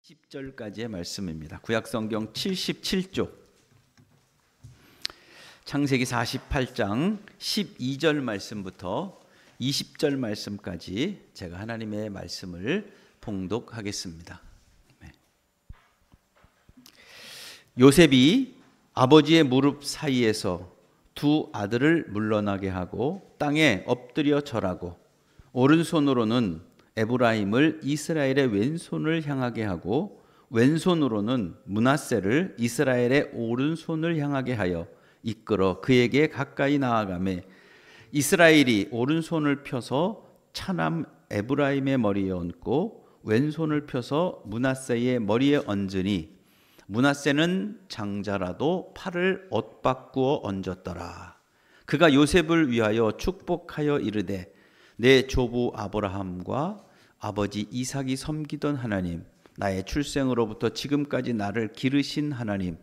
10절까지의 말씀입니다. 구약성경 77쪽 창세기 48장 12절 말씀부터 20절 말씀까지 제가 하나님의 말씀을 봉독하겠습니다. 요셉이 아버지의 무릎 사이에서 두 아들을 물러나게 하고 땅에 엎드려 절하고 오른손으로는 에브라임을 이스라엘의 왼손을 향하게 하고 왼손으로는 므낫세를 이스라엘의 오른손을 향하게 하여 이끌어 그에게 가까이 나아가매 이스라엘이 오른손을 펴서 차남 에브라임의 머리에 얹고 왼손을 펴서 므낫세의 머리에 얹으니 므낫세는 장자라도 팔을 엇바꾸어 얹었더라. 그가 요셉을 위하여 축복하여 이르되 내 조부 아브라함과 아버지 이삭이 섬기던 하나님, 나의 출생으로부터 지금까지 나를 기르신 하나님,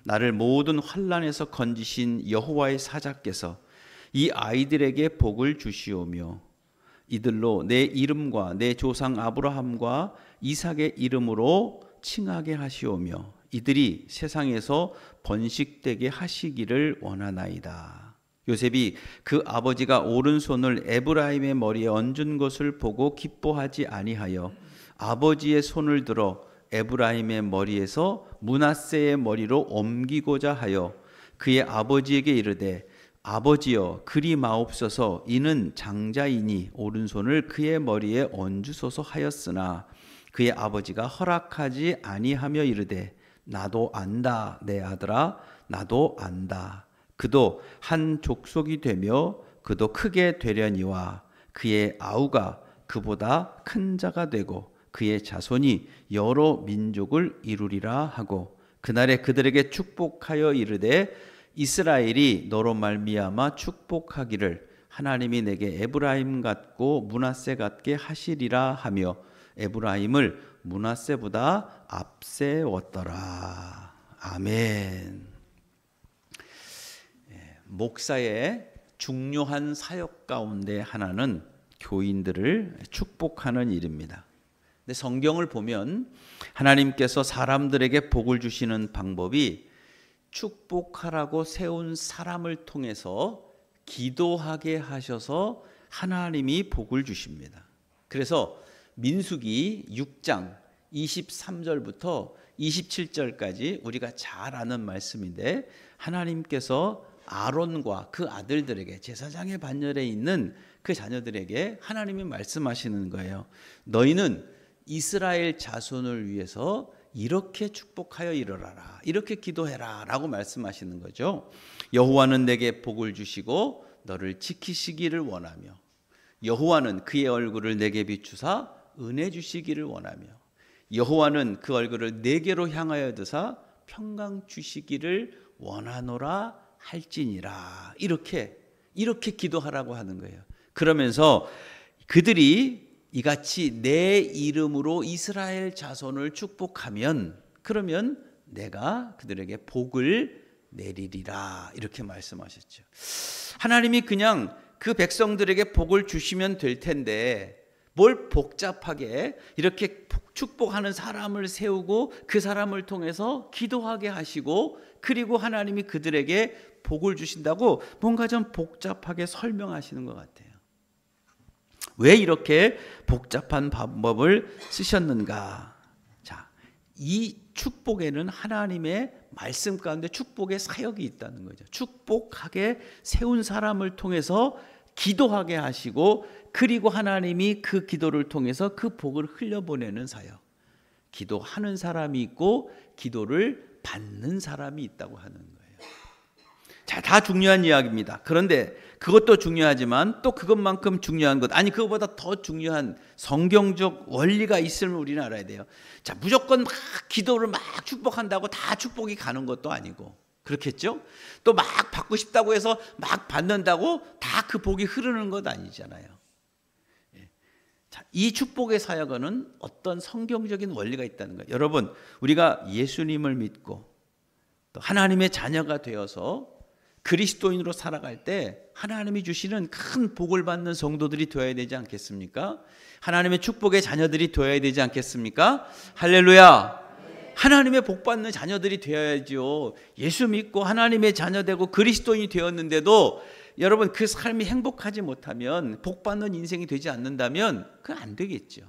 나를 모든 환난에서 건지신 여호와의 사자께서 이 아이들에게 복을 주시오며 이들로 내 이름과 내 조상 아브라함과 이삭의 이름으로 칭하게 하시오며 이들이 세상에서 번식되게 하시기를 원하나이다. 요셉이 그 아버지가 오른손을 에브라임의 머리에 얹은 것을 보고 기뻐하지 아니하여 아버지의 손을 들어 에브라임의 머리에서 므낫세의 머리로 옮기고자 하여 그의 아버지에게 이르되 아버지여 그리 마옵소서 이는 장자이니 오른손을 그의 머리에 얹으소서 하였으나 그의 아버지가 허락하지 아니하며 이르되 나도 안다 내 아들아 나도 안다. 그도 한 족속이 되며 그도 크게 되려니와 그의 아우가 그보다 큰 자가 되고 그의 자손이 여러 민족을 이루리라 하고 그날에 그들에게 축복하여 이르되 이스라엘이 너로 말미암아 축복하기를 하나님이 내게 에브라임 같고 므낫세 같게 하시리라 하며 에브라임을 므낫세보다 앞세웠더라. 아멘. 목사의 중요한 사역 가운데 하나는 교인들을 축복하는 일입니다. 근데 성경을 보면 하나님께서 사람들에게 복을 주시는 방법이 축복하라고 세운 사람을 통해서 기도하게 하셔서 하나님이 복을 주십니다. 그래서 민수기 6장 23절부터 27절까지 우리가 잘 아는 말씀인데 하나님께서 아론과 그 아들들에게 제사장의 반열에 있는 그 자녀들에게 하나님이 말씀하시는 거예요. 너희는 이스라엘 자손을 위해서 이렇게 축복하여 이르라라 이렇게 기도해라 라고 말씀하시는 거죠. 여호와는 내게 복을 주시고 너를 지키시기를 원하며 여호와는 그의 얼굴을 내게 비추사 은혜 주시기를 원하며 여호와는 그 얼굴을 내게로 향하여 드사 평강 주시기를 원하노라 할지니라. 이렇게 기도하라고 하는 거예요. 그러면서 그들이 이같이 내 이름으로 이스라엘 자손을 축복하면 그러면 내가 그들에게 복을 내리리라 이렇게 말씀하셨죠. 하나님이 그냥 그 백성들에게 복을 주시면 될 텐데 뭘 복잡하게 이렇게 축복하는 사람을 세우고 그 사람을 통해서 기도하게 하시고 그리고 하나님이 그들에게 복을 주신다고 뭔가 좀 복잡하게 설명하시는 것 같아요. 왜 이렇게 복잡한 방법을 쓰셨는가? 자, 이 축복에는 하나님의 말씀 가운데 축복의 사역이 있다는 거죠. 축복하게 세운 사람을 통해서 기도하게 하시고 그리고 하나님이 그 기도를 통해서 그 복을 흘려보내는 사역. 기도하는 사람이 있고 기도를 받는 사람이 있다고 하는 거예요. 자, 다 중요한 이야기입니다. 그런데 그것도 중요하지만 또 그것만큼 중요한 것, 아니 그것보다 더 중요한 성경적 원리가 있음을 우리는 알아야 돼요. 자, 무조건 막 기도를 막 축복한다고 다 축복이 가는 것도 아니고 그렇겠죠? 또 막 받고 싶다고 해서 막 받는다고 다 그 복이 흐르는 것 아니잖아요. 자, 이 축복의 사역은 어떤 성경적인 원리가 있다는 거예요. 여러분, 우리가 예수님을 믿고 또 하나님의 자녀가 되어서 그리스도인으로 살아갈 때 하나님이 주시는 큰 복을 받는 성도들이 되어야 되지 않겠습니까? 하나님의 축복의 자녀들이 되어야 되지 않겠습니까? 할렐루야. 하나님의 복 받는 자녀들이 되어야죠. 예수 믿고 하나님의 자녀 되고 그리스도인이 되었는데도 여러분 그 삶이 행복하지 못하면, 복 받는 인생이 되지 않는다면 그건 안 되겠죠.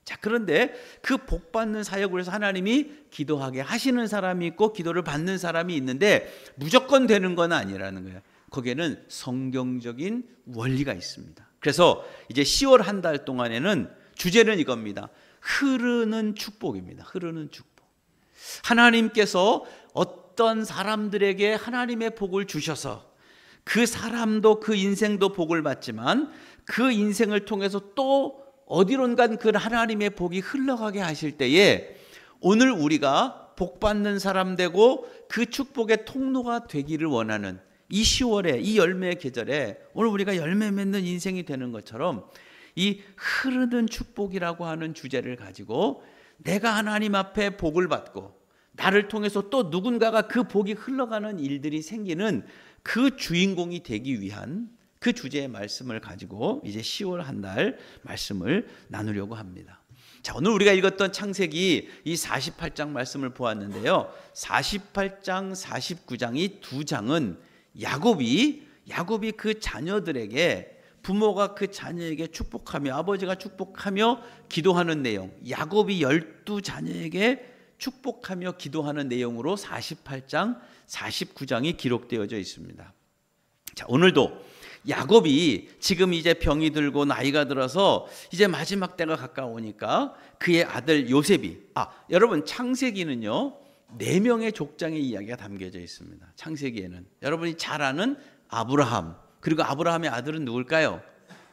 자, 그런데 그 복 받는 사역을 해서 하나님이 기도하게 하시는 사람이 있고 기도를 받는 사람이 있는데 무조건 되는 건 아니라는 거예요. 거기에는 성경적인 원리가 있습니다. 그래서 이제 10월 한 달 동안에는 주제는 이겁니다. 흐르는 축복입니다. 흐르는 축복. 하나님께서 어떤 사람들에게 하나님의 복을 주셔서 그 사람도 그 인생도 복을 받지만 그 인생을 통해서 또 어디론간 그 하나님의 복이 흘러가게 하실 때에 오늘 우리가 복 받는 사람 되고 그 축복의 통로가 되기를 원하는 이 10월에, 이 열매의 계절에 오늘 우리가 열매 맺는 인생이 되는 것처럼 이 흐르는 축복이라고 하는 주제를 가지고 내가 하나님 앞에 복을 받고 나를 통해서 또 누군가가 그 복이 흘러가는 일들이 생기는 그 주인공이 되기 위한 그 주제의 말씀을 가지고 이제 10월 한 달 말씀을 나누려고 합니다. 자, 오늘 우리가 읽었던 창세기 이 48장 말씀을 보았는데요. 48장, 49장 이 두 장은 야곱이 그 자녀들에게, 부모가 그 자녀에게 축복하며 아버지가 축복하며 기도하는 내용, 야곱이 12자녀에게 축복하며 기도하는 내용으로 48장, 49장이 기록되어져 있습니다. 자, 오늘도 야곱이 지금 이제 병이 들고 나이가 들어서 이제 마지막 때가 가까우니까 그의 아들 요셉이, 여러분 창세기는요 4명의 족장의 이야기가 담겨져 있습니다. 창세기에는 여러분이 잘 아는 아브라함, 그리고 아브라함의 아들은 누굴까요?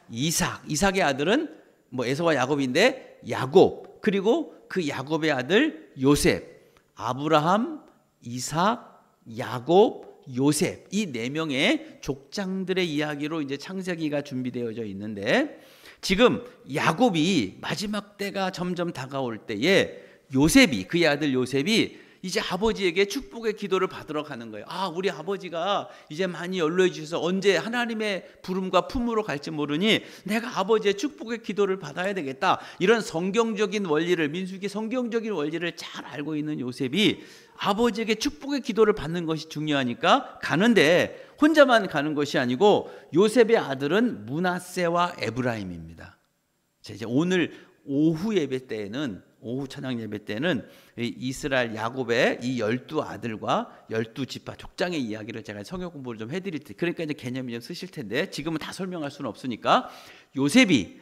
이삭의 아들은 뭐 에서와 야곱인데 야곱, 그리고 그 야곱의 아들 요셉. 아브라함, 이삭, 야곱, 요셉, 이 4명의 족장들의 이야기로 이제 창세기가 준비되어져 있는데, 지금 야곱이 마지막 때가 점점 다가올 때에 요셉이, 그의 아들 요셉이 이제 아버지에게 축복의 기도를 받으러 가는 거예요. 우리 아버지가 이제 많이 연로해 주셔서 언제 하나님의 부름과 품으로 갈지 모르니 내가 아버지의 축복의 기도를 받아야 되겠다. 이런 성경적인 원리를, 민수기 성경적인 원리를 잘 알고 있는 요셉이 아버지에게 축복의 기도를 받는 것이 중요하니까 가는데, 혼자만 가는 것이 아니고 요셉의 아들은 므낫세와 에브라임입니다. 자, 이제 오늘 오후 예배 때에는, 오후 찬양 예배 때는 이스라엘 야곱의 이 12아들과 12지파 족장의 이야기를 제가 성경 공부를 좀 해드릴 때, 그러니까 이제 개념이 좀 쓰실 텐데 지금은 다 설명할 수는 없으니까, 요셉이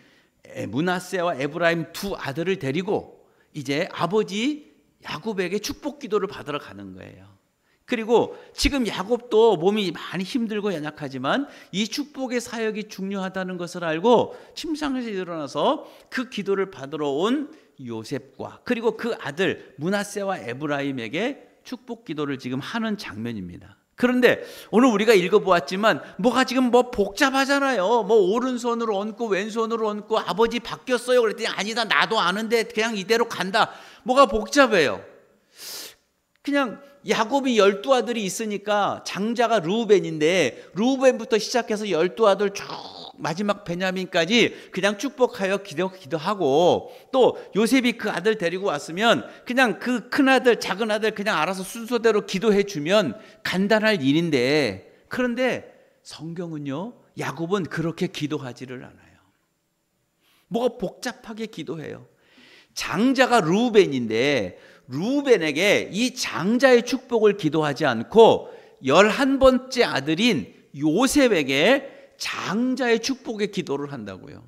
므낫세와 에브라임 두 아들을 데리고 이제 아버지 야곱에게 축복 기도를 받으러 가는 거예요. 그리고 지금 야곱도 몸이 많이 힘들고 연약하지만 이 축복의 사역이 중요하다는 것을 알고 침상에서 일어나서 그 기도를 받으러 온 요셉과 그리고 그 아들 므낫세와 에브라임에게 축복 기도를 지금 하는 장면입니다. 그런데 오늘 우리가 읽어보았지만 뭐가 지금 복잡하잖아요. 오른손으로 얹고 왼손으로 얹고 아버지 바뀌었어요. 그랬더니 아니다, 나도 아는데 그냥 이대로 간다. 뭐가 복잡해요. 그냥 야곱이 12아들이 있으니까 장자가 르우벤인데 르우벤부터 시작해서 12아들 쭉 마지막 베냐민까지 그냥 축복하여 기도하고, 또 요셉이 그 아들 데리고 왔으면 그냥 그 큰아들 작은아들 그냥 알아서 순서대로 기도해 주면 간단할 일인데, 그런데 성경은요 야곱은 그렇게 기도하지를 않아요. 뭐가 복잡하게 기도해요. 장자가 르우벤인데 르우벤에게 이 장자의 축복을 기도하지 않고 11번째 아들인 요셉에게 장자의 축복의 기도를 한다고요.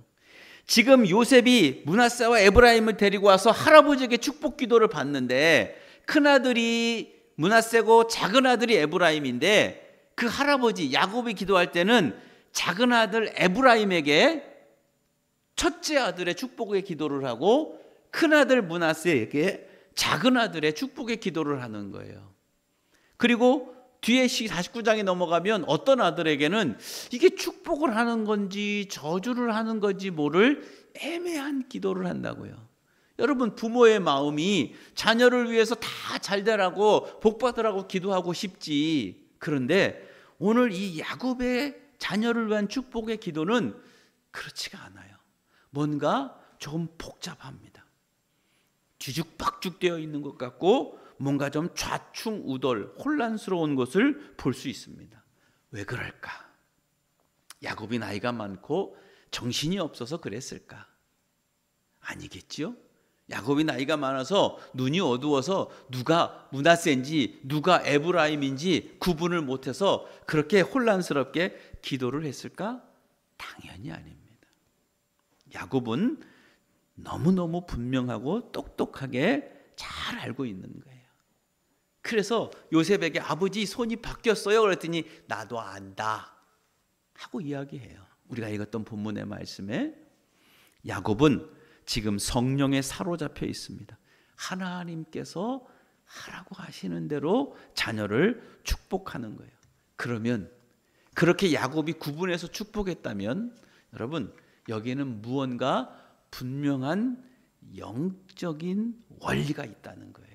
지금 요셉이 므낫세와 에브라임을 데리고 와서 할아버지에게 축복 기도를 받는데, 큰아들이 므낫세고 작은아들이 에브라임인데 그 할아버지 야곱이 기도할 때는 작은아들 에브라임에게 첫째 아들의 축복의 기도를 하고 큰아들 므낫세에게 작은아들의 축복의 기도를 하는 거예요. 그리고 뒤에 49장에 넘어가면 어떤 아들에게는 이게 축복을 하는 건지 저주를 하는 건지 모를 애매한 기도를 한다고요. 여러분, 부모의 마음이 자녀를 위해서 다 잘 되라고 복 받으라고 기도하고 싶지, 그런데 오늘 이 야곱의 자녀를 위한 축복의 기도는 그렇지가 않아요. 뭔가 조금 복잡합니다. 뒤죽박죽되어 있는 것 같고 뭔가 좀 좌충우돌 혼란스러운 것을 볼 수 있습니다. 왜 그럴까? 야곱이 나이가 많고 정신이 없어서 그랬을까? 아니겠지요? 야곱이 나이가 많아서 눈이 어두워서 누가 므낫세인지 누가 에브라임인지 구분을 못해서 그렇게 혼란스럽게 기도를 했을까? 당연히 아닙니다. 야곱은 너무너무 분명하고 똑똑하게 잘 알고 있는 거예요. 그래서 요셉에게 아버지 손이 바뀌었어요 그랬더니 나도 안다 하고 이야기해요. 우리가 읽었던 본문의 말씀에 야곱은 지금 성령에 사로잡혀 있습니다. 하나님께서 하라고 하시는 대로 자녀를 축복하는 거예요. 그러면 그렇게 야곱이 구분해서 축복했다면 여러분 여기에는 무언가 분명한 영적인 원리가 있다는 거예요.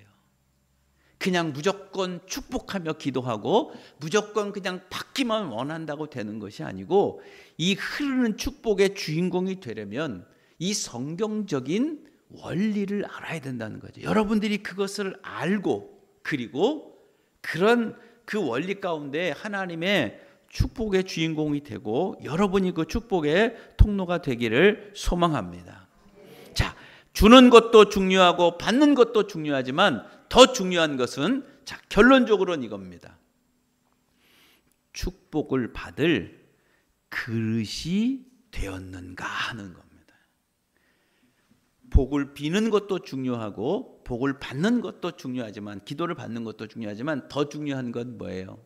그냥 무조건 축복하며 기도하고 무조건 그냥 받기만 원한다고 되는 것이 아니고 이 흐르는 축복의 주인공이 되려면 이 성경적인 원리를 알아야 된다는 거죠. 여러분들이 그것을 알고 그리고 그런 그 원리 가운데 하나님의 축복의 주인공이 되고 여러분이 그 축복의 통로가 되기를 소망합니다. 자, 주는 것도 중요하고 받는 것도 중요하지만 더 중요한 것은 자, 결론적으로는 이겁니다. 축복을 받을 그릇이 되었는가 하는 겁니다. 복을 비는 것도 중요하고 복을 받는 것도 중요하지만 기도를 받는 것도 중요하지만 더 중요한 건 뭐예요?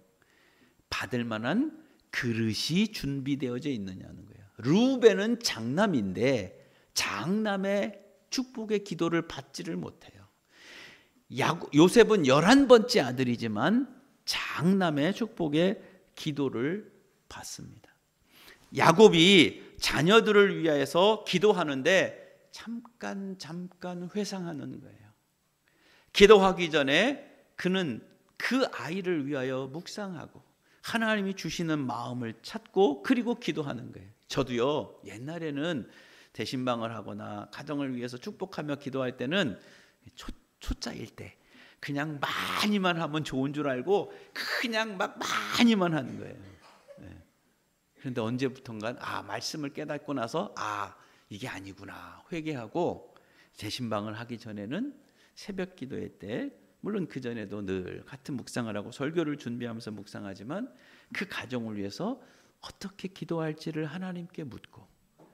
받을 만한 그릇이 준비되어져 있느냐는 거예요. 르우벤은 장남인데 장남의 축복의 기도를 받지를 못해요. 요셉은 11번째 아들이지만 장남의 축복의 기도를 받습니다. 야곱이 자녀들을 위하여서 기도하는데 잠깐 회상하는 거예요. 기도하기 전에 그는 그 아이를 위하여 묵상하고 하나님이 주시는 마음을 찾고 그리고 기도하는 거예요. 저도요 옛날에는 대신방을 하거나 가정을 위해서 축복하며 기도할 때는 초짜일 때 그냥 많이만 하면 좋은 줄 알고 그냥 막 많이만 하는 거예요. 네. 그런데 언제부턴가 말씀을 깨닫고 나서 이게 아니구나 회개하고 대신방을 하기 전에는 새벽 기도회 때 물론 그 전에도 늘 같은 묵상을 하고 설교를 준비하면서 묵상하지만 그 가정을 위해서 어떻게 기도할지를 하나님께 묻고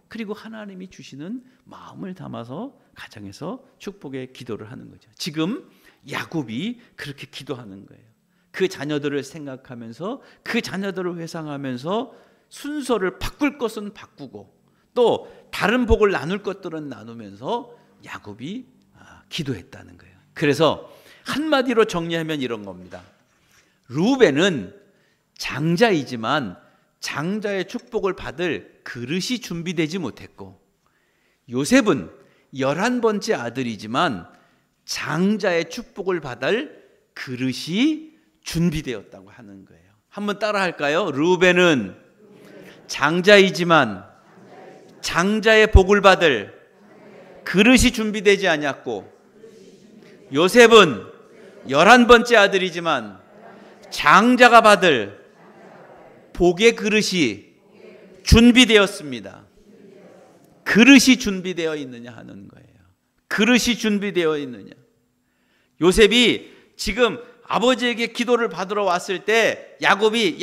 그리고 하나님이 주시는 마음을 담아서 가정에서 축복의 기도를 하는 거죠. 지금 야곱이 그렇게 기도하는 거예요. 그 자녀들을 생각하면서 그 자녀들을 회상하면서 순서를 바꿀 것은 바꾸고 또 다른 복을 나눌 것들은 나누면서 야곱이 기도했다는 거예요. 그래서 한마디로 정리하면 이런 겁니다. 르우벤은 장자이지만 장자의 축복을 받을 그릇이 준비되지 못했고 요셉은 11번째 아들이지만 장자의 축복을 받을 그릇이 준비되었다고 하는 거예요. 한번 따라 할까요? 르우벤은 장자이지만 장자의 복을 받을 그릇이 준비되지 않았고 요셉은 11번째 아들이지만 장자가 받을 복의 그릇이 준비되었습니다. 그릇이 준비되어 있느냐 하는 거예요. 그릇이 준비되어 있느냐. 요셉이 지금 아버지에게 기도를 받으러 왔을 때 야곱이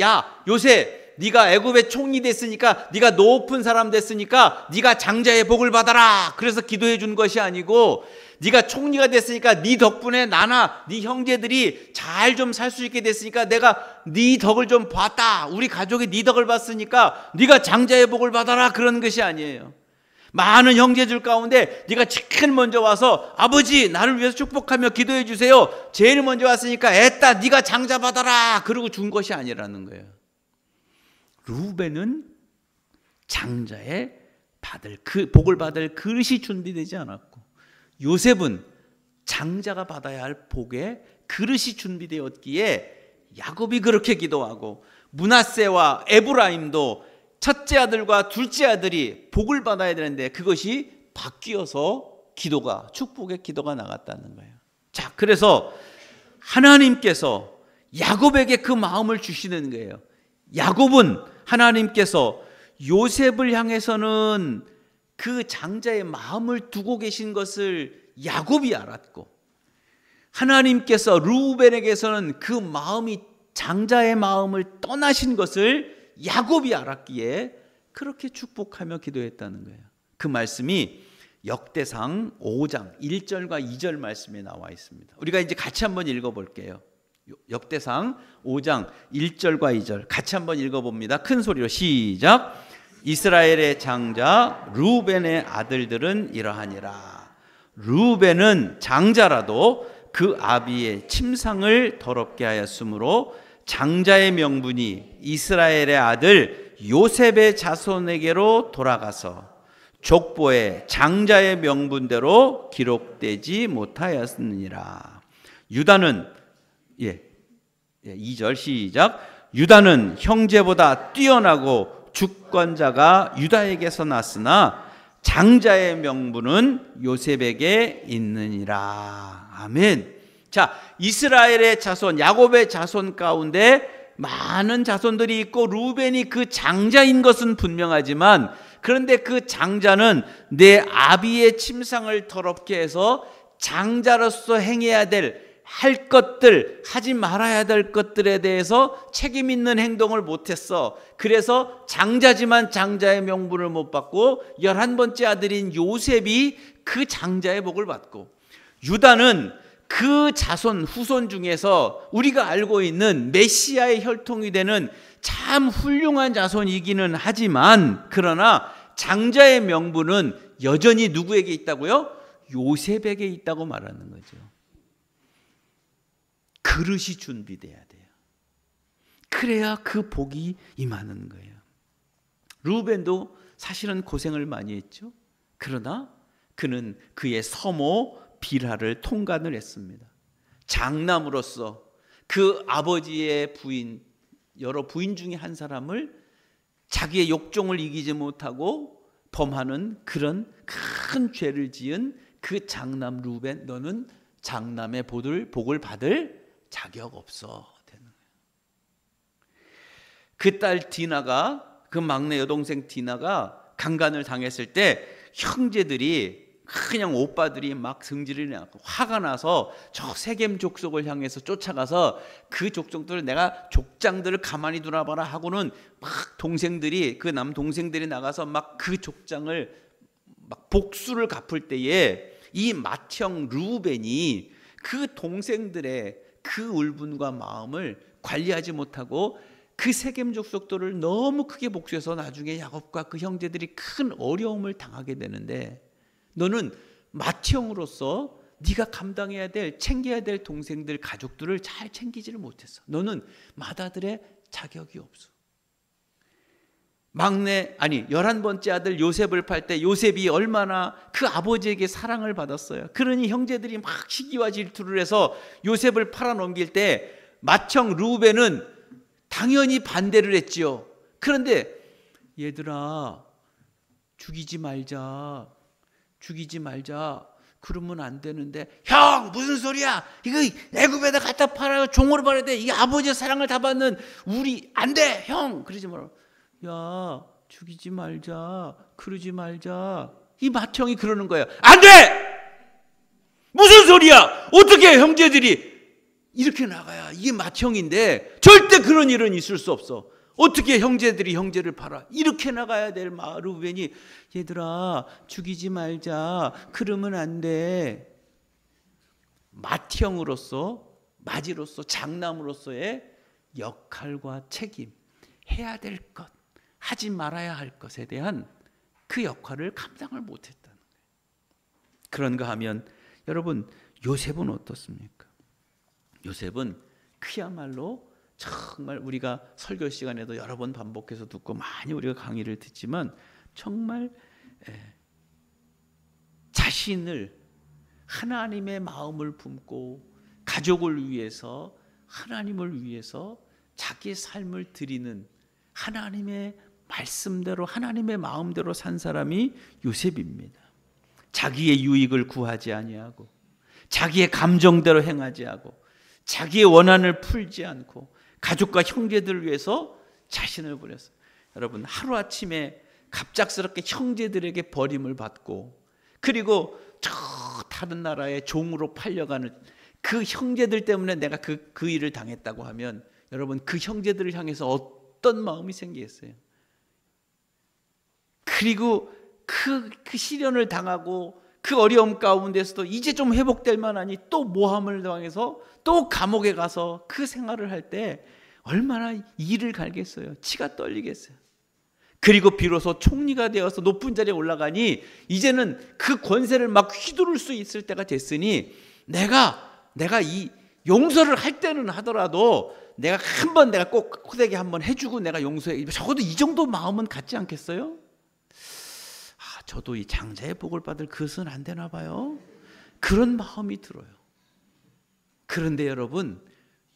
요셉 네가 애굽의 총리 됐으니까 네가 높은 사람 됐으니까 네가 장자의 복을 받아라 그래서 기도해 준 것이 아니고 네가 총리가 됐으니까 네 덕분에 나나 네 형제들이 잘 좀 살 수 있게 됐으니까 내가 네 덕을 좀 봤다 우리 가족이 네 덕을 봤으니까 네가 장자의 복을 받아라 그런 것이 아니에요. 많은 형제들 가운데 네가 제일 먼저 와서 아버지 나를 위해서 축복하며 기도해 주세요 제일 먼저 왔으니까 애따 네가 장자 받아라 그러고 준 것이 아니라는 거예요. 르우벤은 장자의 복을 받을 그릇이 준비되지 않았고 요셉은 장자가 받아야 할 복의 그릇이 준비되었기에 야곱이 그렇게 기도하고 므낫세와 에브라임도 첫째 아들과 둘째 아들이 복을 받아야 되는데 그것이 바뀌어서 기도가, 축복의 기도가 나갔다는 거예요. 자, 그래서 하나님께서 야곱에게 그 마음을 주시는 거예요. 야곱은 하나님께서 요셉을 향해서는 그 장자의 마음을 두고 계신 것을 야곱이 알았고, 하나님께서 르우벤에게서는 그 마음이, 장자의 마음을 떠나신 것을 야곱이 알았기에 그렇게 축복하며 기도했다는 거예요. 그 말씀이 역대상 5장 1절과 2절 말씀에 나와 있습니다. 우리가 이제 같이 한번 읽어볼게요. 역대상 5장 1절과 2절 같이 한번 읽어봅니다. 큰 소리로 시작. 이스라엘의 장자 르우벤의 아들들은 이러하니라. 르우벤은 장자라도 그 아비의 침상을 더럽게 하였으므로 장자의 명분이 이스라엘의 아들 요셉의 자손에게로 돌아가서 족보에 장자의 명분대로 기록되지 못하였느니라. 유다는 2절 시작. 유다는 형제보다 뛰어나고 주권자가 유다에게서 났으나 장자의 명분은 요셉에게 있느니라. 아멘. 자, 이스라엘의 자손, 야곱의 자손 가운데 많은 자손들이 있고 르우벤이 그 장자인 것은 분명하지만, 그런데 그 장자는 내 아비의 침상을 더럽게 해서 장자로서 행해야 할 것들, 하지 말아야 될 것들에 대해서 책임 있는 행동을 못했어. 그래서 장자지만 장자의 명분을 못 받고 11번째 아들인 요셉이 그 장자의 복을 받고, 유다는 그 자손 후손 중에서 우리가 알고 있는 메시아의 혈통이 되는 참 훌륭한 자손이기는 하지만, 그러나 장자의 명분은 여전히 누구에게 있다고요? 요셉에게 있다고 말하는 거죠. 그릇이 준비돼야 돼요. 그래야 그 복이 임하는 거예요. 르우벤도 사실은 고생을 많이 했죠. 그러나 그는 그의 서모 빌하를 통간을 했습니다. 장남으로서 그 아버지의 부인, 여러 부인 중에 한 사람을 자기의 욕종을 이기지 못하고 범하는 그런 큰 죄를 지은 그 장남 르우벤, 너는 장남의 복을 받을 자격 없어 되는 거예요. 그 딸 디나가, 그 막내 여동생 디나가 강간을 당했을 때 형제들이, 그냥 오빠들이 막 승질이 나고 화가 나서 저 세겜 족속을 향해서 쫓아가서 그 족속들을, 내가 족장들을 가만히 두나봐라 하고는 막 동생들이, 그 남동생들이 나가서 막 그 족장을 막 복수를 갚을 때에 이 맏형 르우벤이 그 동생들의 그 울분과 마음을 관리하지 못하고 그 세겜 족속들을 너무 크게 복수해서 나중에 야곱과 그 형제들이 큰 어려움을 당하게 되는데, 너는 맏형으로서 네가 감당해야 될, 챙겨야 될 동생들, 가족들을 잘 챙기지를 못했어. 너는 맏아들의 자격이 없어. 11번째 아들 요셉을 팔 때 요셉이 얼마나 그 아버지에게 사랑을 받았어요. 그러니 형제들이 막 시기와 질투를 해서 요셉을 팔아넘길 때 맏형 르우벤은 당연히 반대를 했지요. 그런데 얘들아, 죽이지 말자. 그러면 안 되는데, 형 무슨 소리야? 이거 애굽에다 갖다 팔아요. 종으로 팔아야 돼. 이 아버지의 사랑을 다 받는 우리 안 돼. 형 그러지 마라. 야, 죽이지 말자. 그러지 말자. 이 맏형이 그러는 거예요. 안 돼! 무슨 소리야? 어떻게 형제들이 이렇게 나가야, 이게 맏형인데 절대 그런 일은 있을 수 없어. 어떻게 형제들이 형제를 팔아? 이렇게 나가야 될 르우벤이, 얘들아 죽이지 말자. 그러면 안 돼. 맏형으로서, 맏이로서, 장남으로서의 역할과 책임, 해야 될 것, 하지 말아야 할 것에 대한 그 역할을 감당을 못했다는 거예요. 그런가 하면 여러분, 요셉은 어떻습니까? 요셉은 그야말로 정말 우리가 설교 시간에도 여러 번 반복해서 듣고 많이 우리가 강의를 듣지만, 정말 자신을, 하나님의 마음을 품고 가족을 위해서, 하나님을 위해서 자기의 삶을 드리는 하나님의 말씀대로 하나님의 마음대로 산 사람이 요셉입니다. 자기의 유익을 구하지 아니하고 자기의 감정대로 행하지 않고 자기의 원한을 풀지 않고 가족과 형제들을 위해서 자신을 버렸어요. 여러분, 하루아침에 갑작스럽게 형제들에게 버림을 받고 그리고 저 다른 나라의 종으로 팔려가는 그 형제들 때문에 내가 그 일을 당했다고 하면 여러분, 그 형제들을 향해서 어떤 마음이 생기겠어요? 그리고 그 시련을 당하고 그 어려움 가운데서도 이제 좀 회복될 만하니 또 모함을 당해서 또 감옥에 가서 그 생활을 할 때 얼마나 이를 갈겠어요. 치가 떨리겠어요. 그리고 비로소 총리가 되어서 높은 자리에 올라가니 이제는 그 권세를 막 휘두를 수 있을 때가 됐으니 내가 이 용서를 할 때는 하더라도 내가 꼭 호되게 한번 해주고 내가 용서해. 적어도 이 정도 마음은 갖지 않겠어요? 저도 이 장자의 복을 받을 그것은 안 되나 봐요. 그런 마음이 들어요. 그런데 여러분,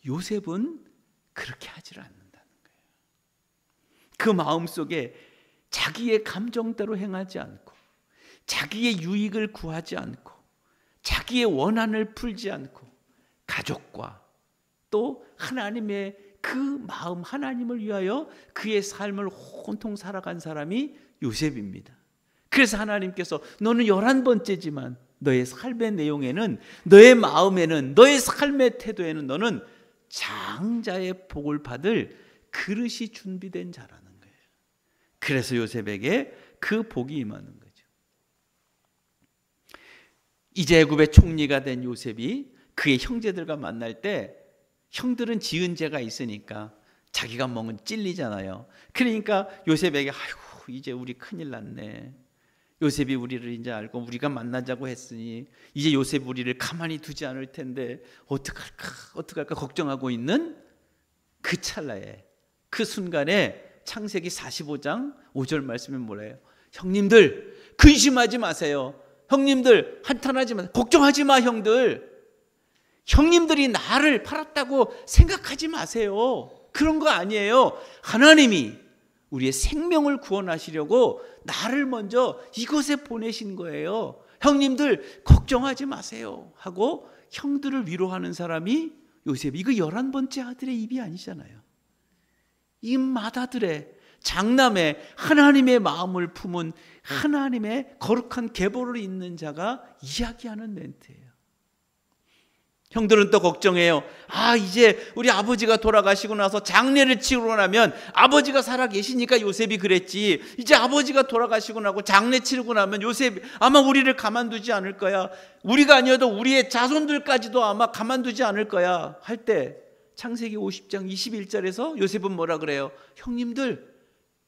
요셉은 그렇게 하지를 않는다는 거예요. 그 마음 속에 자기의 감정대로 행하지 않고 자기의 유익을 구하지 않고 자기의 원한을 풀지 않고 가족과 또 하나님의 그 마음, 하나님을 위하여 그의 삶을 온통 살아간 사람이 요셉입니다. 그래서 하나님께서 너는 11번째지만 너의 삶의 내용에는, 너의 마음에는, 너의 삶의 태도에는 너는 장자의 복을 받을 그릇이 준비된 자라는 거예요. 그래서 요셉에게 그 복이 임하는 거죠. 이제 애굽의 총리가 된 요셉이 그의 형제들과 만날 때 형들은 지은 죄가 있으니까 자기가 먹은 찔리잖아요. 그러니까 요셉에게 아이고 이제 우리 큰일 났네. 요셉이 우리를 이제 알고 우리가 만나자고 했으니 이제 요셉 우리를 가만히 두지 않을 텐데 어떡할까 걱정하고 있는 그 찰나에, 그 순간에 창세기 45장 5절 말씀은 뭐래요? 형님들 근심하지 마세요. 형님들 한탄하지 마세요. 걱정하지 마 형들. 형님들이 나를 팔았다고 생각하지 마세요. 그런 거 아니에요. 하나님이 우리의 생명을 구원하시려고 나를 먼저 이곳에 보내신 거예요. 형님들 걱정하지 마세요 하고 형들을 위로하는 사람이 요셉. 이거 11번째 아들의 입이 아니잖아요. 이 맏아들의 장남의 하나님의 마음을 품은 하나님의 거룩한 계보를 잇는 자가 이야기하는 멘트예요. 형들은 또 걱정해요. 이제 우리 아버지가 돌아가시고 나서 장례를 치르고 나면, 아버지가 살아 계시니까 요셉이 그랬지, 이제 아버지가 돌아가시고 나고 장례 치르고 나면 요셉 아마 우리를 가만두지 않을 거야. 우리가 아니어도 우리의 자손들까지도 아마 가만두지 않을 거야 할 때 창세기 50장 21절에서 요셉은 뭐라 그래요? 형님들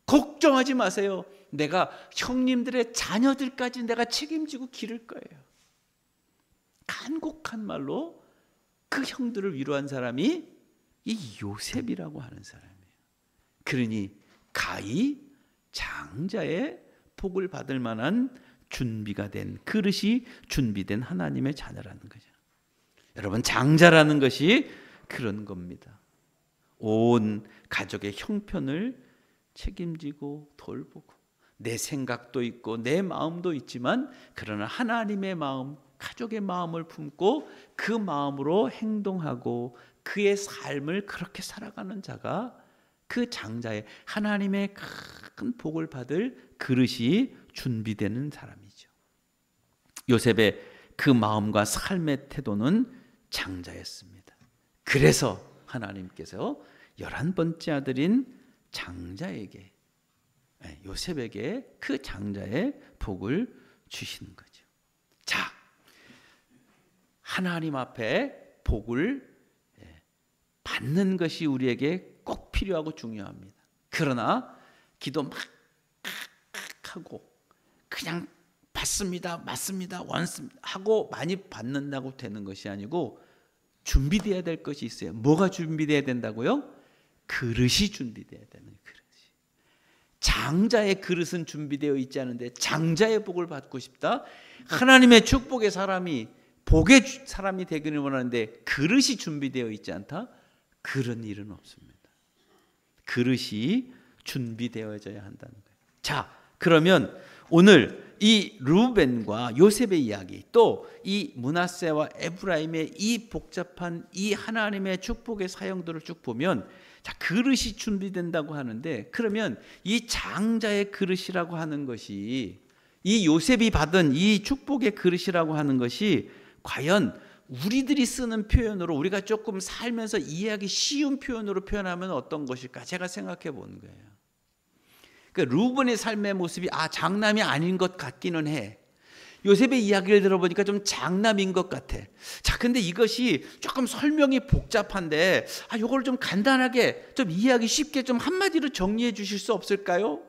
걱정하지 마세요. 내가 형님들의 자녀들까지 내가 책임지고 기를 거예요. 간곡한 말로 그 형들을 위로한 사람이 이 요셉이라고 하는 사람이에요. 그러니 가히 장자의 복을 받을 만한 준비가 된, 그릇이 준비된 하나님의 자녀라는 거죠. 여러분, 장자라는 것이 그런 겁니다. 온 가족의 형편을 책임지고 돌보고, 내 생각도 있고 내 마음도 있지만 그러나 하나님의 마음, 가족의 마음을 품고 그 마음으로 행동하고 그의 삶을 그렇게 살아가는 자가 그 장자의 하나님의 큰 복을 받을 그릇이 준비되는 사람이죠. 요셉의 그 마음과 삶의 태도는 장자였습니다. 그래서 하나님께서 11번째 아들인 장자에게, 요셉에게 그 장자의 복을 주시는 거죠. 자, 하나님 앞에 복을 받는 것이 우리에게 꼭 필요하고 중요합니다. 그러나 기도 막 하고 그냥 받습니다, 맞습니다, 원습니다 하고 많이 받는다고 되는 것이 아니고 준비되어야 될 것이 있어요. 뭐가 준비되어야 된다고요? 그릇이 준비되어야 되는 그릇이. 장자의 그릇은 준비되어 있지 않은데 장자의 복을 받고 싶다, 하나님의 축복의 사람이, 복의 사람이 되기를 원하는데 그릇이 준비되어 있지 않다? 그런 일은 없습니다. 그릇이 준비되어져야 한다는 거예요. 자, 그러면 오늘 이 르우벤과 요셉의 이야기, 또 이 므낫세와 에브라임의 이 복잡한 이 하나님의 축복의 사형들을 쭉 보면, 자, 그릇이 준비된다고 하는데, 그러면 이 장자의 그릇이라고 하는 것이, 이 요셉이 받은 이 축복의 그릇이라고 하는 것이 과연 우리들이 쓰는 표현으로, 우리가 조금 살면서 이해하기 쉬운 표현으로 표현하면 어떤 것일까? 제가 생각해 보는 거예요. 그러니까 르우벤의 삶의 모습이 장남이 아닌 것 같기는 해. 요셉의 이야기를 들어보니까 좀 장남인 것 같아. 자, 근데 이것이 조금 설명이 복잡한데, 이걸 좀 간단하게, 좀 이해하기 쉽게 좀 한마디로 정리해 주실 수 없을까요?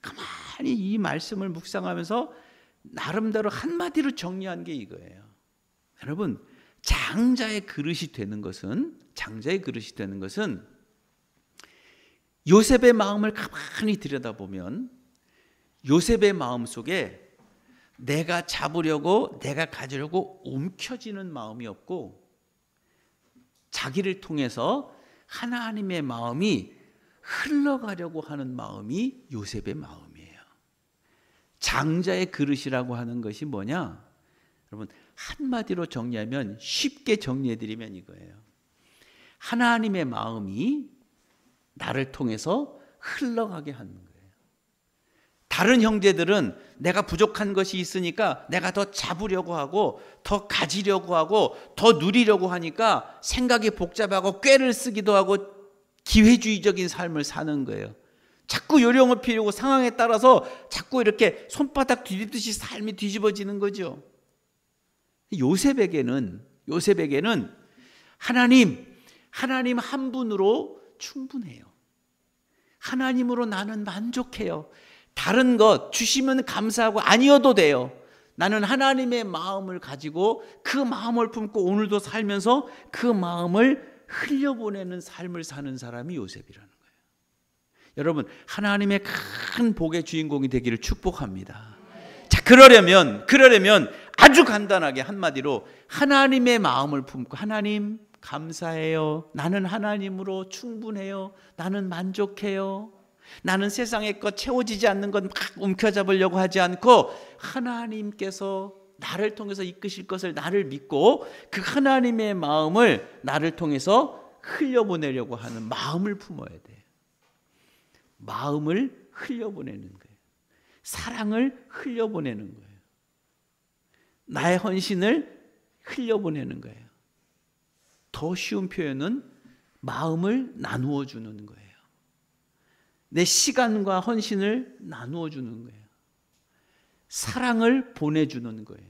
가만히 이 말씀을 묵상하면서 나름대로 한마디로 정리한 게 이거예요. 여러분, 장자의 그릇이 되는 것은 요셉의 마음을 가만히 들여다보면 요셉의 마음 속에 내가 잡으려고, 내가 가지려고 움켜쥐는 마음이 없고, 자기를 통해서 하나님의 마음이 흘러가려고 하는 마음이 요셉의 마음이에요. 장자의 그릇이라고 하는 것이 뭐냐? 여러분, 한마디로 정리하면, 쉽게 정리해드리면 이거예요. 하나님의 마음이 나를 통해서 흘러가게 하는 거예요. 다른 형제들은 내가 부족한 것이 있으니까 내가 더 잡으려고 하고, 더 가지려고 하고, 더 누리려고 하니까 생각이 복잡하고 꾀를 쓰기도 하고 기회주의적인 삶을 사는 거예요. 자꾸 요령을 피우고 상황에 따라서 자꾸 이렇게 손바닥 뒤집듯이 삶이 뒤집어지는 거죠. 요셉에게는 하나님 한 분으로 충분해요. 하나님으로 나는 만족해요. 다른 것 주시면 감사하고 아니어도 돼요. 나는 하나님의 마음을 가지고 그 마음을 품고 오늘도 살면서 그 마음을 흘려보내는 삶을 사는 사람이 요셉이라는 거예요. 여러분, 하나님의 큰 복의 주인공이 되기를 축복합니다. 자, 그러려면 아주 간단하게 한마디로 하나님의 마음을 품고, 하나님 감사해요. 나는 하나님으로 충분해요. 나는 만족해요. 나는 세상의 것 채워지지 않는 것 막 움켜잡으려고 하지 않고, 하나님께서 나를 통해서 이끄실 것을 나를 믿고 그 하나님의 마음을 나를 통해서 흘려보내려고 하는 마음을 품어야 돼요. 마음을 흘려보내는 거예요. 사랑을 흘려보내는 거예요. 나의 헌신을 흘려보내는 거예요. 더 쉬운 표현은 마음을 나누어 주는 거예요. 내 시간과 헌신을 나누어 주는 거예요. 사랑을 보내주는 거예요.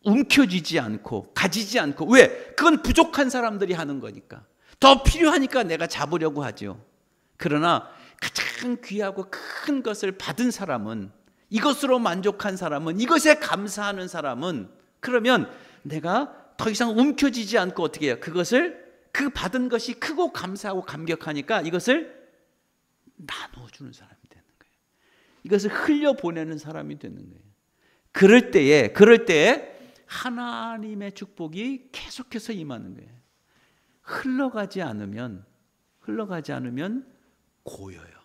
움켜쥐지 않고 가지지 않고. 왜? 그건 부족한 사람들이 하는 거니까. 더 필요하니까 내가 잡으려고 하죠. 그러나 가장 귀하고 큰 것을 받은 사람은, 이것으로 만족한 사람은, 이것에 감사하는 사람은, 그러면 내가 더 이상 움켜쥐지 않고 어떻게 해요? 그 받은 것이 크고 감사하고 감격하니까 이것을 나눠주는 사람이 되는 거예요. 이것을 흘려보내는 사람이 되는 거예요. 그럴 때에 하나님의 축복이 계속해서 임하는 거예요. 흘러가지 않으면 고여요.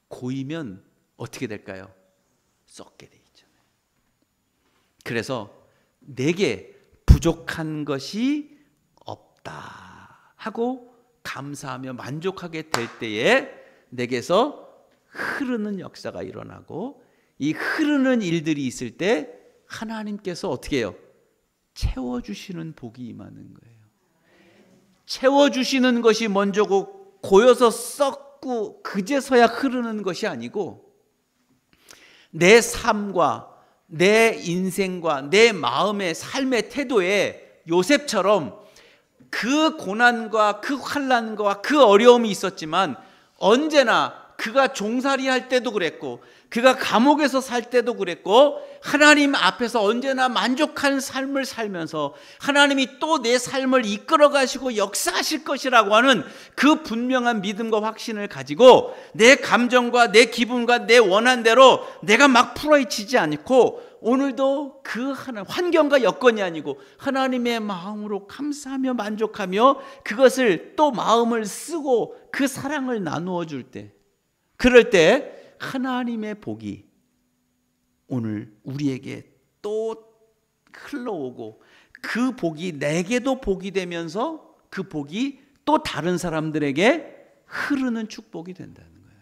고이면 어떻게 될까요? 썩게 돼 있잖아요. 그래서 내게 부족한 것이 없다 하고 감사하며 만족하게 될 때에 내게서 흐르는 역사가 일어나고, 이 흐르는 일들이 있을 때 하나님께서 어떻게 해요? 채워주시는 복이 임하는 거예요. 채워주시는 것이 먼저고, 고여서 썩고 그제서야 흐르는 것이 아니고, 내 삶과 내 인생과 내 마음의 삶의 태도에 요셉처럼 그 고난과 그 환난과 그 어려움이 있었지만, 언제나 그가 종살이할 때도 그랬고, 그가 감옥에서 살 때도 그랬고, 하나님 앞에서 언제나 만족한 삶을 살면서 하나님이 또 내 삶을 이끌어 가시고 역사하실 것이라고 하는 그 분명한 믿음과 확신을 가지고, 내 감정과 내 기분과 내 원한대로 내가 막 풀어헤치지 않고 오늘도 그 환경과 여건이 아니고 하나님의 마음으로 감사하며 만족하며 그것을 또 마음을 쓰고 그 사랑을 나누어 줄 때, 그럴 때 하나님의 복이 오늘 우리에게 또 흘러오고 그 복이 내게도 복이 되면서 그 복이 또 다른 사람들에게 흐르는 축복이 된다는 거예요.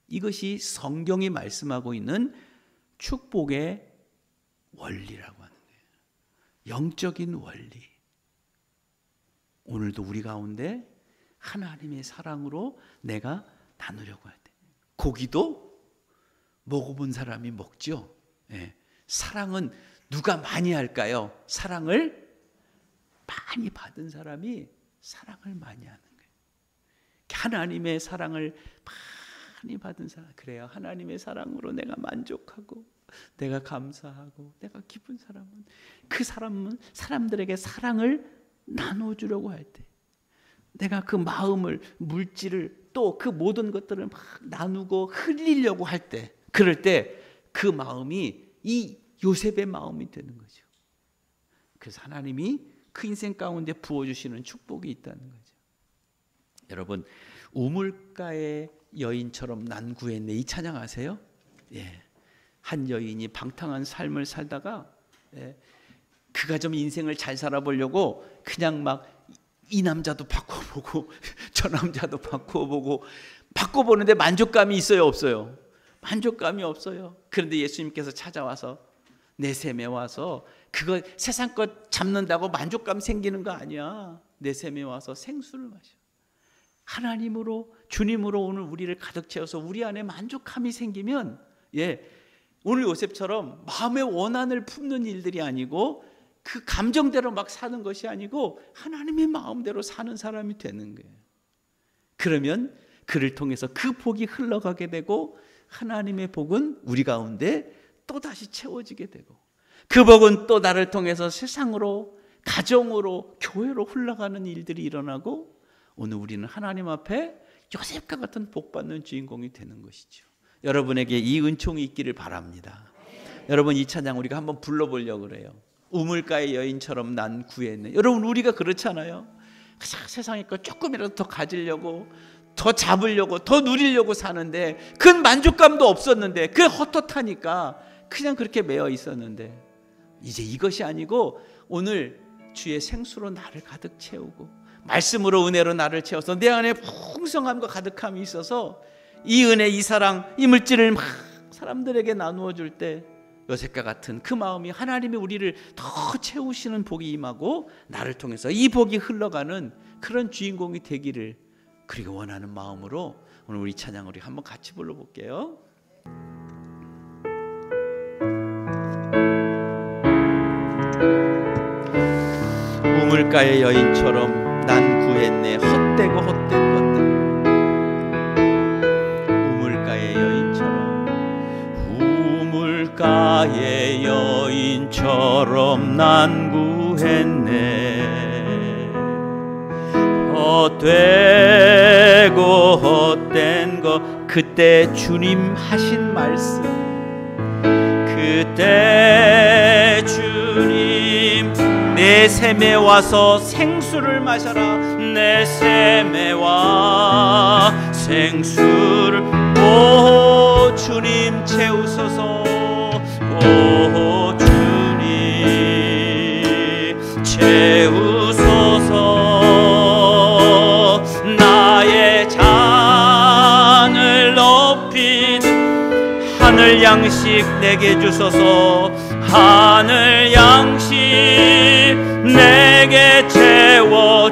이것이 성경이 말씀하고 있는 축복의 원리라고 하는 거예요. 영적인 원리. 오늘도 우리 가운데 하나님의 사랑으로 내가 나누려고 할 때, 고기도 먹어본 사람이 먹죠. 예. 사랑은 누가 많이 할까요? 사랑을 많이 받은 사람이 사랑을 많이 하는 거예요. 하나님의 사랑을 많이 받은 사람, 그래요. 하나님의 사랑으로 내가 만족하고 내가 감사하고 내가 기쁜 사람은, 그 사람은 사람들에게 사랑을 나눠주려고 할 때, 내가 그 마음을, 물질을, 또 그 모든 것들을 막 나누고 흘리려고 할 때, 그럴 때 그 마음이 이 요셉의 마음이 되는 거죠. 그래서 하나님이 그 인생 가운데 부어주시는 축복이 있다는 거죠. 여러분, 우물가의 여인처럼 난 구했네, 이 찬양 아세요? 예. 한 여인이 방탕한 삶을 살다가, 예, 그가 좀 인생을 잘 살아보려고 그냥 막 이 남자도 바꿔보고 저 남자도 바꿔보는데 만족감이 있어요, 없어요? 만족감이 없어요. 그런데 예수님께서 찾아와서, 내셈에 와서, 그거 세상 것 잡는다고 만족감 생기는 거 아니야. 내셈에 와서 생수를 마셔. 하나님으로, 주님으로 오늘 우리를 가득 채워서 우리 안에 만족함이 생기면, 예, 오늘 요셉처럼 마음의 원한을 품는 일들이 아니고 그 감정대로 막 사는 것이 아니고 하나님의 마음대로 사는 사람이 되는 거예요. 그러면 그를 통해서 그 복이 흘러가게 되고 하나님의 복은 우리 가운데 또다시 채워지게 되고, 그 복은 또 나를 통해서 세상으로, 가정으로, 교회로 흘러가는 일들이 일어나고, 오늘 우리는 하나님 앞에 요셉과 같은 복받는 주인공이 되는 것이죠. 여러분에게 이 은총이 있기를 바랍니다. 여러분, 이 찬양 우리가 한번 불러보려고 그래요. 우물가의 여인처럼 난 구했네. 여러분, 우리가 그렇잖아요. 세상에 거 조금이라도 더 가지려고, 더 잡으려고, 더 누리려고 사는데 그 만족감도 없었는데, 그 헛헛하니까 그냥 그렇게 매여 있었는데, 이제 이것이 아니고 오늘 주의 생수로 나를 가득 채우고 말씀으로, 은혜로 나를 채워서 내 안에 풍성함과 가득함이 있어서 이 은혜, 이 사랑, 이 물질을 막 사람들에게 나누어 줄 때 요셉과 같은 그 마음이, 하나님이 우리를 더 채우시는 복이 임하고 나를 통해서 이 복이 흘러가는 그런 주인공이 되기를 그리고 원하는 마음으로 오늘 우리 찬양 우리 한번 같이 불러볼게요. 우물가의 여인처럼 난 구했네, 헛되고 헛된 것들. 우물가의 여인처럼, 우물가의 여인처럼 난 구했네, 헛되고 헛된 것. 그때 주님 하신 말씀, 그때 주님, 내 샘에 와서 생수를 마셔라. 내 샘에 와 생수를, 오 주님 채우소서, 오 주님 채우소서. 나의 잔을 높인 하늘 양식 내게 주소서, 하늘 양식 내게 채워주소서.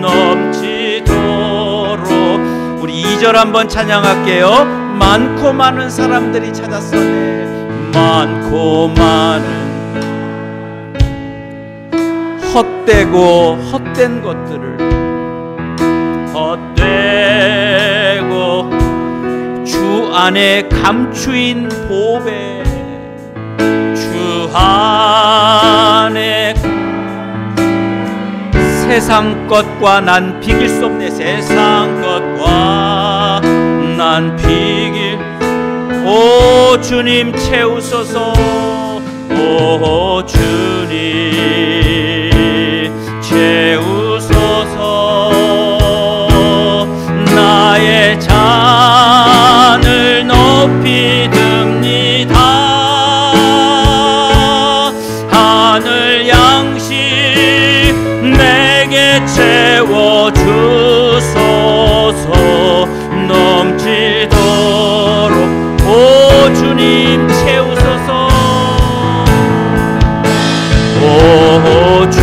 넘치도록. 우리 2절 한번 찬양할게요. 많고 많은 사람들이 찾았었네, 많고 많은 헛되고 헛된 것들을, 헛되고 주 안에 감추인 보배, 주 안에 세상 것과 난 비길 수 없네, 세상 것과 난 비길, 오 주님 채우소서. 오 주님 채우소서. 나의 잔을 높이 듭니다. 하늘 양식 내게 채워주소서. 넘치도록 오 주님 채우소서. 오 주님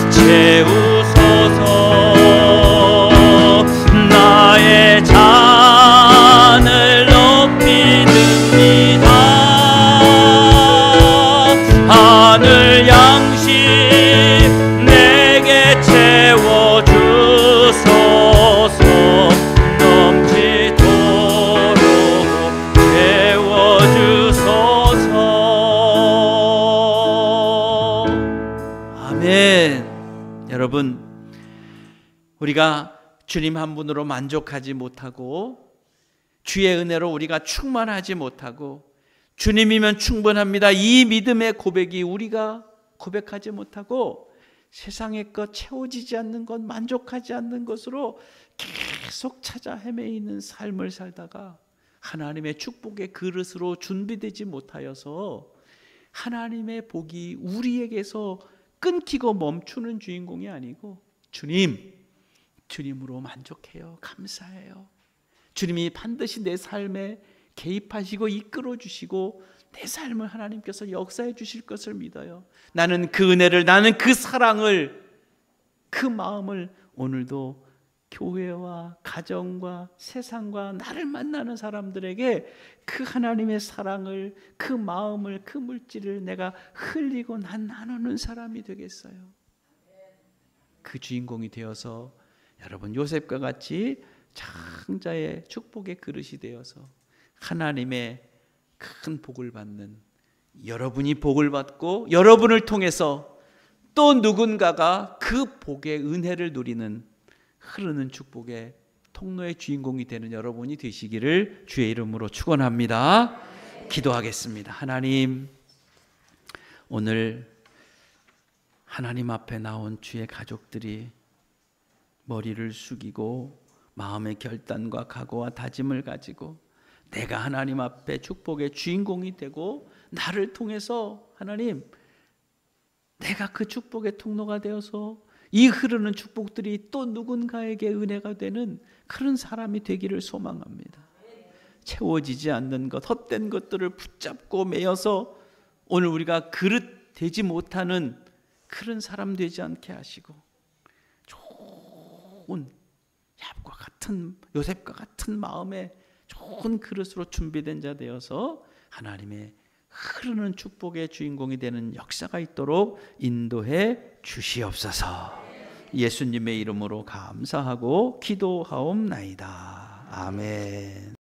채우소서. 나의 잔을 높이 듭니다. 하늘 양식 내게 채워주소서. 넘치도록 채워주소서. 아멘. 여러분, 우리가 주님 한 분으로 만족하지 못하고 주의 은혜로 우리가 충만하지 못하고 주님이면 충분합니다, 이 믿음의 고백이 우리가 고백하지 못하고 세상의 것, 채워지지 않는 것, 만족하지 않는 것으로 계속 찾아 헤매이는 삶을 살다가 하나님의 축복의 그릇으로 준비되지 못하여서 하나님의 복이 우리에게서 끊기고 멈추는 주인공이 아니고 주님으로 만족해요. 감사해요. 주님이 반드시 내 삶에 개입하시고 이끌어 주시고 내 삶을 하나님께서 역사해 주실 것을 믿어요. 나는 그 은혜를, 나는 그 사랑을, 그 마음을 오늘도 교회와 가정과 세상과 나를 만나는 사람들에게 그 하나님의 사랑을, 그 마음을, 그 물질을 내가 흘리고 나누는 사람이 되겠어요. 그 주인공이 되어서 여러분 요셉과 같이 장자의 축복의 그릇이 되어서 하나님의 큰 복을 받는, 여러분이 복을 받고 여러분을 통해서 또 누군가가 그 복의 은혜를 누리는, 흐르는 축복의 통로의 주인공이 되는 여러분이 되시기를 주의 이름으로 축원합니다. 기도하겠습니다. 하나님, 오늘 하나님 앞에 나온 주의 가족들이 머리를 숙이고 마음의 결단과 각오와 다짐을 가지고 내가 하나님 앞에 축복의 주인공이 되고 나를 통해서 하나님, 내가 그 축복의 통로가 되어서 이 흐르는 축복들이 또 누군가에게 은혜가 되는 그런 사람이 되기를 소망합니다. 채워지지 않는 것, 헛된 것들을 붙잡고 매여서 오늘 우리가 그릇 되지 못하는 그런 사람 되지 않게 하시고 좋은 야곱과 같은, 요셉과 같은 마음에 좋은 그릇으로 준비된 자 되어서 하나님의 흐르는 축복의 주인공이 되는 역사가 있도록 인도해 주시옵소서. 예수님의 이름으로 감사하고 기도하옵나이다. 아멘.